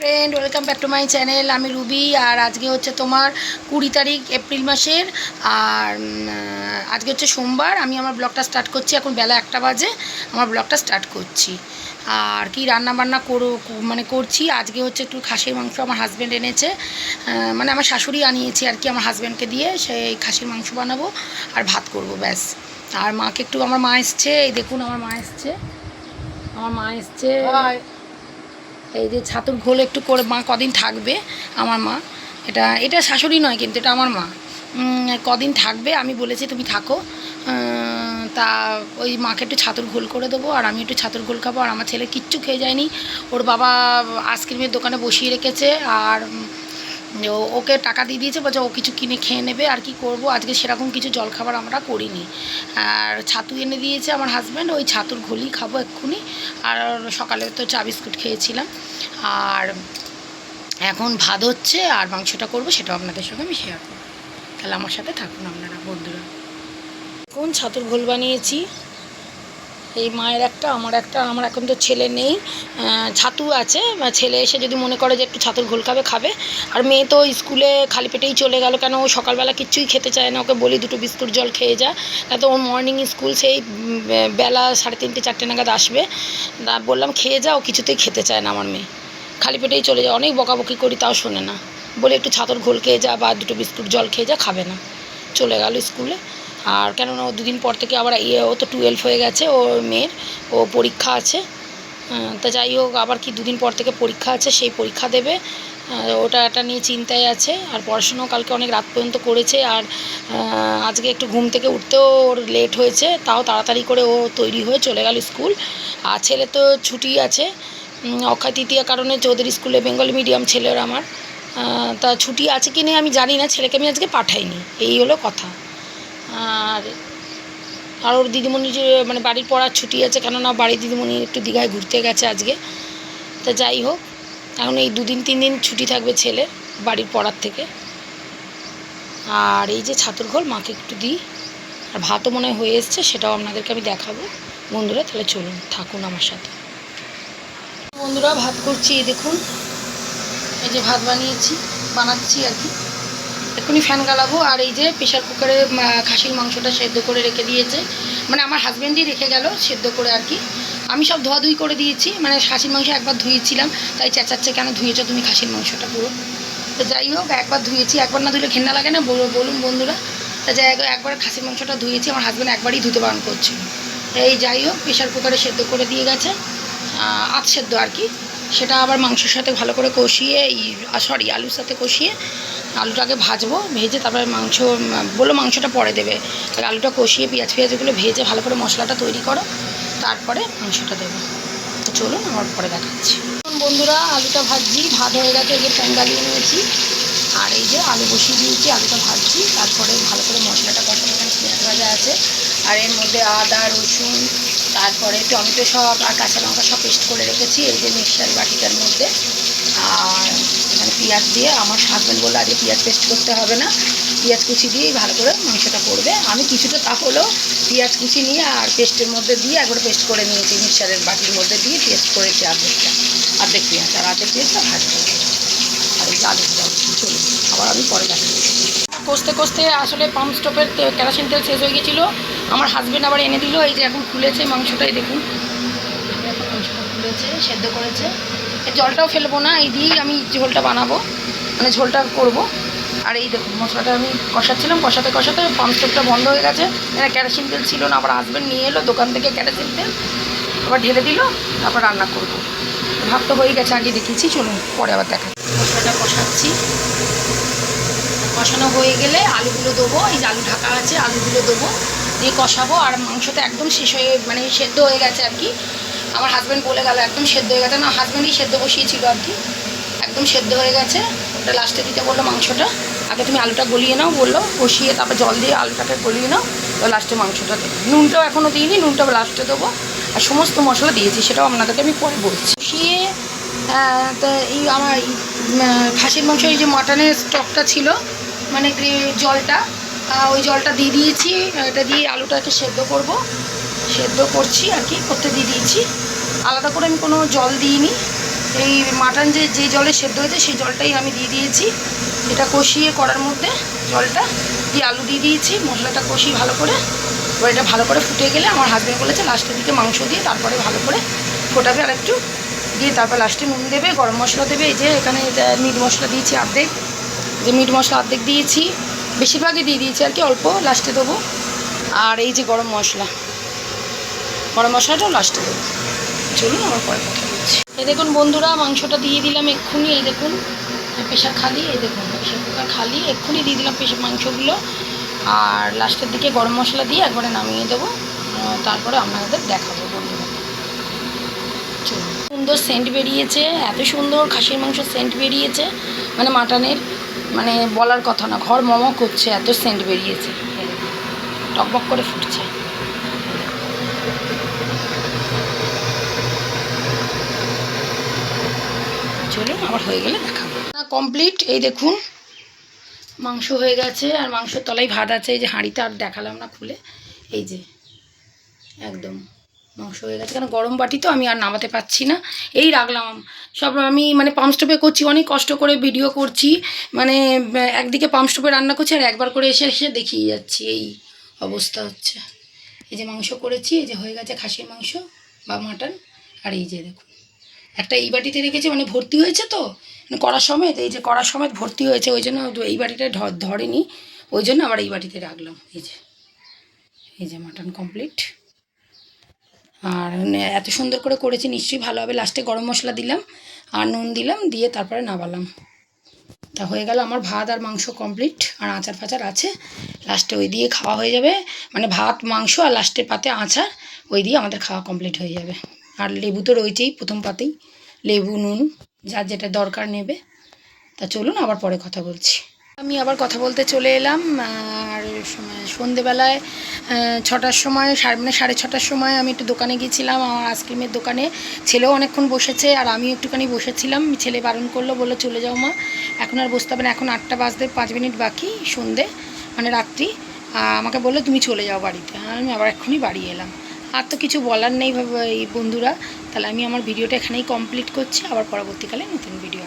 Friend, welcome back to my channel. আমি Ruby. আর আজকে হচ্ছে তোমার 20 তারিখ এপ্রিল মাসের। আর আজকে হচ্ছে সোমবার। আমি আমার ব্লগটা স্টার্ট করছি। এখন বেলা 1টা বাজে আমার ব্লগটা স্টার্ট করছি। আর কি রান্না বান্না করছি আজকে হচ্ছে একটু খাসির মাংস আমার হাজব্যান্ড এনেছে, মানে আমার শাশুড়ি আনিয়েছে আর কি, আমার হাজব্যান্ডকে দিয়ে সেই খাসির মাংস বানাবো আর ভাত করব, ব্যাস। আর মাকে একটু, আমার মা এসছে, এই দেখুন আমার মা এসছে। এই যে ছাতুর ঘোল একটু করে মা কদিন থাকবে আমার মা। এটা শাশুড়ি নয়, কিন্তু এটা আমার মা। কদিন থাকবে, আমি বলেছি তুমি থাকো। তা ওই মাকে একটু ছাতুর ঘোল করে দেবো আর আমি একটু ছাতুর ঘোল খাবো। আর আমার ছেলে কিচ্ছু খেয়ে যায়নি, ওর বাবা আইসক্রিমের দোকানে বসিয়ে রেখেছে। আর ওকে টাকা দিয়ে দিয়েছে, বলছে ও কিছু কিনে খেয়ে নেবে। আর কি করব, আজকে সেরকম কিছু জলখাবার আমরা করিনি। আর ছাতু এনে দিয়েছে আমার হাজব্যান্ড, ওই ছাতুর ঘোলই খাবো এক্ষুনি। আর সকালে তো চা বিস্কুট খেয়েছিলাম। আর এখন ভাত হচ্ছে আর মাংসটা করব, সেটাও আপনাদের সঙ্গে আমি শেয়ার করব। তাহলে আমার সাথে থাকুন আপনারা বন্ধুরা। কোন ছাতুর ঘোল বানিয়েছি, এই মায়ের একটা, আমার একটা। আমার এখন তো ছেলে নেই, ছাতু আছে। ছেলে এসে যদি মনে করে যে একটু ছাতুর ঘোল খাবে। আর মেয়ে তো স্কুলে খালি পেটেই চলে গেল, কেন ও সকালবেলা কিচ্ছুই খেতে চায় না। ওকে বলি দুটো বিস্কুট জল খেয়ে যা, তো ওর মর্নিং স্কুল সেই বেলা 3:30-4টে নাগাদ আসবে। বললাম খেয়ে যাও, কিছুতেই খেতে চায় না আমার মেয়ে, খালি পেটেই চলে যায়। অনেক বকাবকি করি, তাও শোনে না। বলে একটু ছাতুর ঘোল খেয়ে যা বা দুটো বিস্কুট জল খেয়ে যা, খাবে না, চলে গেল স্কুলে। আর কেননা ও দুদিন পর থেকে আবার ও তো 12 হয়ে গেছে, ও মেয়ের ও পরীক্ষা আছে। তা যাই হোক, আবার কি দুদিন পর থেকে পরীক্ষা আছে, সেই পরীক্ষা দেবে, ওটা নিয়ে চিন্তায় আছে। আর পড়াশুনো কালকে অনেক রাত পর্যন্ত করেছে। আর আজকে একটু ঘুম থেকে উঠতেও ওর লেট হয়েছে, তাও তাড়াতাড়ি করে ও তৈরি হয়ে চলে গেল স্কুল। আর ছেলে তো ছুটি আছে, অক্ষয় তৃতীয়ার কারণে ওদের স্কুলে বেঙ্গলি মিডিয়াম ছেলের আমার। তা ছুটি আছে কি নেই আমি জানি না, ছেলেকে আমি আজকে পাঠাইনি, এই হলো কথা। আর ওর দিদিমণি যে মানে বাড়ির পড়ার ছুটি আছে, কেননা বাড়ির দিদিমণি একটু দীঘায় ঘুরতে গেছে আজকে। তা যাই হোক, এখন এই 2-3 দিন ছুটি থাকবে ছেলে বাড়ির পড়ার থেকে। আর এই যে ছাতুর ঘোল মাকে একটু দিই, আর ভাতও মনে হয় হয়ে এসছে, সেটাও আপনাদেরকে আমি দেখাবো বন্ধুরা। তাহলে চলুন থাকুন আমার সাথে বন্ধুরা। ভাত করছি, এই দেখুন, এই যে ভাত বানাচ্ছি আর কি, এক্ষুনি ফ্যান গালাবো। আর এই যে প্রেশার কুকারে খাসির মাংসটা সেদ্ধ করে রেখে দিয়েছে, মানে আমার হাজব্যান্ডই রেখে গেল সেদ্ধ করে আর কি। আমি সব ধোয়াধুয়ি করে দিয়েছি, মানে খাসির মাংস একবার ধুয়েছিলাম, তাই চেঁচাচ্ছে কেন ধুয়েছো তুমি খাসির মাংসটা পুরো। তো যাই হোক, একবার ধুয়েছি, একবার না ধুলে ঘেন্না লাগে না বলুন বন্ধুরা। তা যাই হোক, একবার খাসির মাংসটা ধুয়েছি, আমার হাজব্যান্ড একবারই ধুতে বারণ করছিল। এই যাই হোক, প্রেশার কুকারে সেদ্ধ করে দিয়ে গেছে, আধ সেদ্ধ আর কি। সেটা আবার মাংসের সাথে ভালো করে কষিয়ে, আলুর সাথে কষিয়ে, আলুটাকে ভাজবো, ভেজে তারপরে মাংসটা পরে দেবে। আর আলুটা কষিয়ে পেঁয়াজগুলো ভেজে ভালো করে মশলাটা তৈরি করো, তারপরে মাংসটা দেবো। তো চলুন আমার পরে দেখাচ্ছি। বন্ধুরা, আলুটা ভাজছি, ভাত হয়ে গেছে, এই যে ফ্যান গালিয়ে নিয়েছি। আর এই যে আলু বসিয়ে দিয়েছি, আলুটা ভাজছি, তারপরে ভালো করে মশলাটা কষানো, এখানে পেঁয়াজ ভাজা আছে। আর এর মধ্যে আদা রসুন, তারপরে টমেটো সব আর কাঁচা লঙ্কা সব পেস্ট করে রেখেছি এই যে মিক্সার বাটিটার মধ্যে। আর এখানে পেঁয়াজ দিয়ে, আমার হাজব্যান্ড বললো আজকে পেঁয়াজ পেস্ট করতে হবে না, পেঁয়াজ কুচি দিয়েই ভালো করে মাংসটা করবে। আমি কিছুটা তাহলেও পেঁয়াজ কুচি নিয়ে আর পেস্টের মধ্যে দিয়ে একবার পেস্ট করে নিয়েছি, মিক্সারের বাটির মধ্যে দিয়ে পেস্ট করেছি অর্ধেক পেঁয়াজ, আর অর্ধেক পেঁয়াজটা ভাজবো। আর এই যে আলু চলুন আবার আমি পরে দেখাচ্ছি। কষতে আসলে পাম্প স্টপের কেরোসিন তেল শেষ হয়ে গেছিলো, আমার হাজব্যান্ড আবার এনে দিল। এই যে এখন খুলেছে মাংসটাই, দেখুন মাংসটা খুলেছে, সেদ্ধ করেছে। এই জলটাও ফেলবো না, এই দিয়েই আমি ঝোলটা বানাবো, মানে ঝোলটা করব। আর এই দেখুন মশলাটা আমি কষাচ্ছিলাম, কষাতে পাম্প স্টপটা বন্ধ হয়ে গেছে। এখানে কেরোসিন তেল ছিল না, আবার হাজব্যান্ড নিয়ে এলো দোকান থেকে কেরোসিন তেল, আবার ঢেলে দিল, তারপর রান্না করবো। ভাত তো হয়ে গেছে, আগে দেখিয়েছি, চলুন পরে আবার দেখা। মশলাটা কষাচ্ছি, কষানো হয়ে গেলে আলুগুলো দেবো, এই যে আলু ঢাকা আছে, আলুগুলো দেবো, দিয়ে কষাবো। আর মাংসটা একদম শেষ হয়ে, মানে সেদ্ধ হয়ে গেছে আর কি। আমার হাজব্যান্ড বলে গেল একদম সেদ্ধ হয়ে গেছে, না হাজব্যান্ডই সেদ্ধ বসিয়েছিল আর কি, একদম সেদ্ধ হয়ে গেছে। ওটা লাস্টে দিতে বললো মাংসটা, আগে তুমি আলুটা গলিয়ে নাও বললো, কষিয়ে তারপর জল দিয়ে আলুটাকে গলিয়ে নাও, তো লাস্টে মাংসটা দেবো। নুনটাও এখনও দিইনি, নুনটাও লাস্টে দেবো। আর সমস্ত মশলা দিয়েছি, সেটাও আপনাদেরকে আমি পরে বলছি। কষিয়ে তা এই আমার খাসির মাংস, এই যে মাটনের স্টকটা ছিল, মানে জলটা, ওই জলটা দিয়ে দিয়েছি। এটা দিয়ে আলুটাকে সেদ্ধ করছি আর কি, করতে দিয়ে দিয়েছি। আলাদা করে আমি কোনো জল দিইনি, এই মাটন যে জলে সেদ্ধ হয়েছে সেই জলটাই আমি দিয়ে দিয়েছি। এটা কষিয়ে কড়ার মধ্যে জলটা দিয়ে আলু দিয়ে দিয়েছি, মশলাটা কষিয়ে ভালো করে। এবার এটা ভালো করে ফুটে গেলে আমার হাজব্যান্ড বলেছে লাস্টের দিকে মাংস দিয়ে তারপরে ভালো করে ফোটাবে আর একটু, দিয়ে তারপর লাস্টে নুন দেবে, গরম মশলা দেবে। এই যে এখানে মিট মশলা দিয়েছি অর্ধেক, যে মিট মশলা অর্ধেক দিয়েছি, বেশিরভাগই দিয়ে দিয়েছি আর কি, অল্প লাস্টে দেবো। আর এই যে গরম মশলাটাও লাস্টে দেবো। চলুন আমার পরে কথা বলছি। এই দেখুন বন্ধুরা, মাংসটা দিয়ে দিলাম এক্ষুনি। এই দেখুন প্রেশার খালি, এই দেখুন প্রেশার কুকার খালি, এক্ষুনি দিয়ে দিলাম মাংসগুলো। আর লাস্টের দিকে গরম মশলা দিয়ে একবারে নামিয়ে দেবো, তারপরে আপনাদের দেখাবো বন্ধুরা। চলুন, সুন্দর সেন্ট বেরিয়েছে, এত সুন্দর খাসির মাংস সেন্ট বেরিয়েছে, মানে মাটনের মানে বলার কথা না, ঘর মম করছে, এত সেন্ট বেরিয়েছে, টকবক করে ফুটছে। চলুন আবার হয়ে গেলে দেখাবো। কমপ্লিট, এই দেখুন মাংস হয়ে গেছে, আর মাংসের তলায় ভাত আছে। এই যে হাঁড়িতে আর দেখালাম না খুলে, এই যে একদম মাংস হয়ে গেছে। কারণ গরম বাটি তো আমি আর নামাতে পারছি না, এই রাখলাম সব। আমি মানে পাম্প স্টপে করছি, অনেক কষ্ট করে ভিডিও করছি, মানে একদিকে পাম্প স্টপে রান্না করছি আর একবার করে এসে দেখিয়ে যাচ্ছি, এই অবস্থা হচ্ছে। এই যে মাংস করেছি, এই যে হয়ে গেছে খাসির মাংস বা মাটন। আর এই যে দেখুন একটা এই বাটিতে রেখেছি, মানে ভর্তি হয়েছে তো কড়ার সমেত, এই যে কড়ার সমেত ভর্তি হয়েছে, ওই জন্য এই বাটিটা ধরেনি, ওই জন্য আবার এই বাটিতে রাখলাম। এই যে মাটন কমপ্লিট। আর এত সুন্দর করে করেছি, নিশ্চয়ই ভালো হবে। লাস্টে গরম মশলা দিলাম আর নুন দিলাম, দিয়ে তারপরে নামালাম। তা হয়ে গেল আমার ভাত আর মাংস কমপ্লিট। আর আচার ফাচার আছে, লাস্টে ওই দিয়ে খাওয়া হয়ে যাবে, মানে ভাত মাংস আর লাস্টের পাতে আচার, ওই দিয়ে আমাদের খাওয়া কমপ্লিট হয়ে যাবে। আর লেবু তো রয়েছেই প্রথম পাতেই, লেবু নুন যার যেটা দরকার নেবে। তা চলুন আবার পরে কথা বলছি। আমি আবার কথা বলতে চলে এলাম। আর সন্ধেবেলায় 6টার সময়, মানে 6:30টার সময় আমি একটু দোকানে গিয়েছিলাম, আমার আইসক্রিমের দোকানে। ছেলেও অনেকক্ষণ বসেছে আর আমিও একটুখানি বসেছিলাম। ছেলে বারণ করলো, বললো চলে যাও মা, এখন আর বসতে হবে না, এখন 8টা বাজতে 5 মিনিট বাকি, সন্ধে মানে রাত্রি। আমাকে বললো তুমি চলে যাও বাড়িতে। আমি আবার এক্ষুনি বাড়ি এলাম। আর তো কিছু বলার নেই এই বন্ধুরা। তাহলে আমি আমার ভিডিওটা এখানেই কমপ্লিট করছি, আবার পরবর্তীকালে নতুন ভিডিও